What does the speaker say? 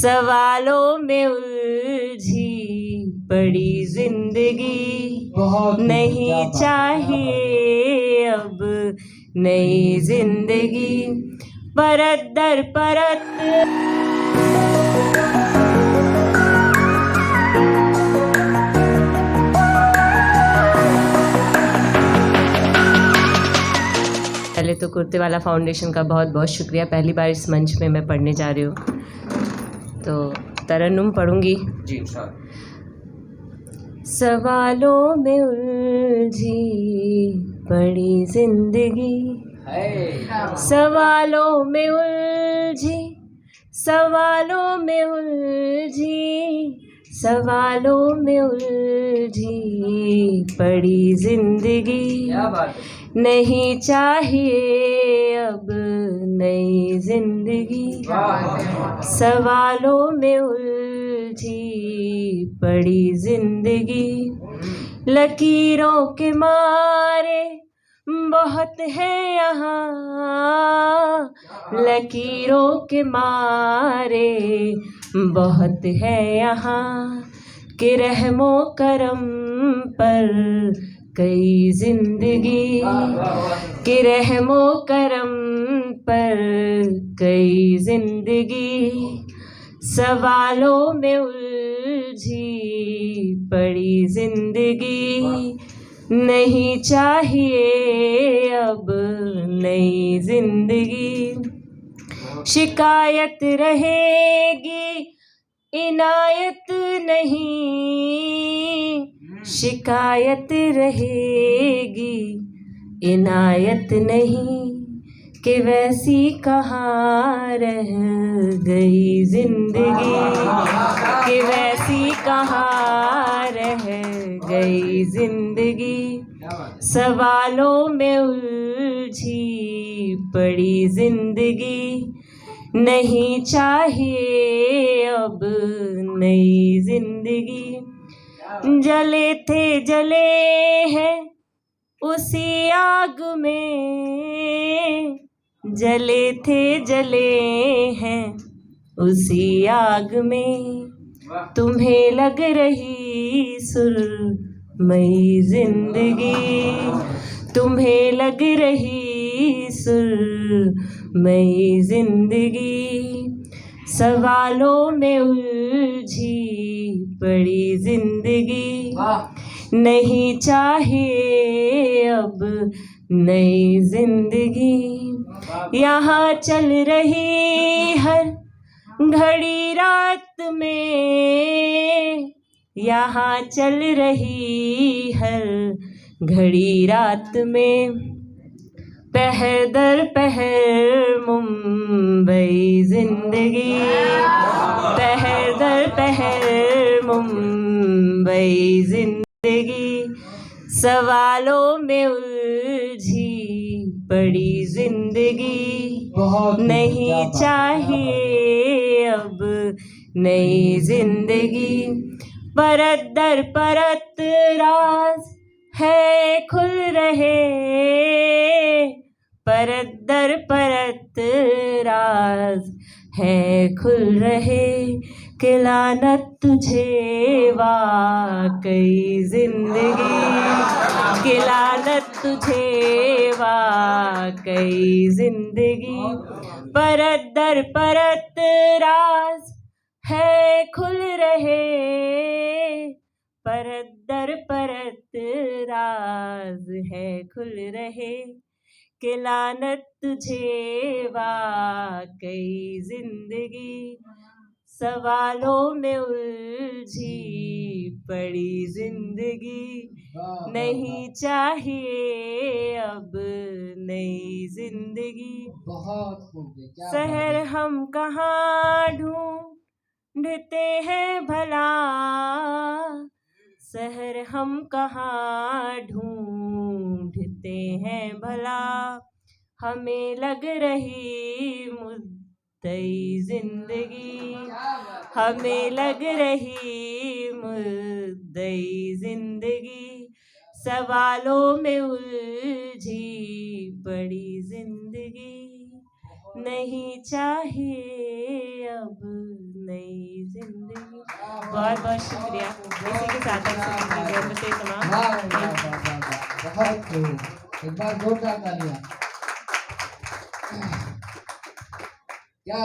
सवालों में उलझी पड़ी जिंदगी, नहीं चाहिए अब नई जिंदगी। परत दर परत पहले तो कुर्ते वाला फाउंडेशन का बहुत बहुत शुक्रिया। पहली बार इस मंच में मैं पढ़ने जा रही हूँ, तो तरन्नुम पढ़ूंगी जी। सवालों में उलझी पड़ी जिंदगी, सवालों में उलझी, सवालों में उलझी, सवालों में उलझी पड़ी जिंदगी। नहीं चाहिए अब नई जिंदगी। सवालों में उलझी पड़ी जिंदगी, लकीरों के मारे बहुत है यहाँ, लकीरों के मारे बहुत है यहाँ, कि रहमो करम पर कई जिंदगी, कि रहमो करम पर कई जिंदगी। सवालों में उलझी पड़ी जिंदगी, नहीं चाहिए अब नई जिंदगी। शिकायत रहेगी इनायत नहीं, शिकायत रहेगी इनायत नहीं, कि वैसी कहाँ रह गई जिंदगी, कि वैसी कहाँ रह गई जिंदगी। सवालों में उलझी पड़ी जिंदगी, नहीं चाहिए अब नई जिंदगी। जले थे जले हैं उसी आग में, जले थे जले हैं उसी आग में, तुम्हें लग रही सुरमई जिंदगी, तुम्हें लग रही सुरमई जिंदगी। सवालों में उलझी पड़ी जिंदगी, नहीं चाहिए अब नई जिंदगी। यहाँ चल रही हर घड़ी रात में, यहाँ चल रही हर घड़ी रात में, पहर दर पहर मुंबई जिंदगी, पहर दर पहर मुंबई जिंदगी। सवालों में उलझी पड़ी जिंदगी, नहीं चाहिए अब नई जिंदगी। परत दर परत राज है खुल रहे, परत दर परत राज है खुल रहे, कि लानत तुझे वाकई जिंदगी, कि लानत तुझे वाकई जिंदगी। परत दर परत राज है खुल रहे, परत दर परत राज है खुल रहे, कि लानत तुझे वाकई जिंदगी। सवालों में उलझी पड़ी जिंदगी, नहीं चाहिए अब नई जिंदगी। शहर हम कहाँ ढूंढते हैं भला, शहर हम कहाँ ढूंढते हैं भला, हमें लग रही मुद्दई जिंदगी, हमें लग रही मुद्दई जिंदगी। सवालों में उलझी पड़ी जिंदगी, नहीं चाहिए अब नई बहुत बहुत शुक्रिया। इसी के साथ तमाम बहुत खूब, एक बार जोरदार तालियां। क्या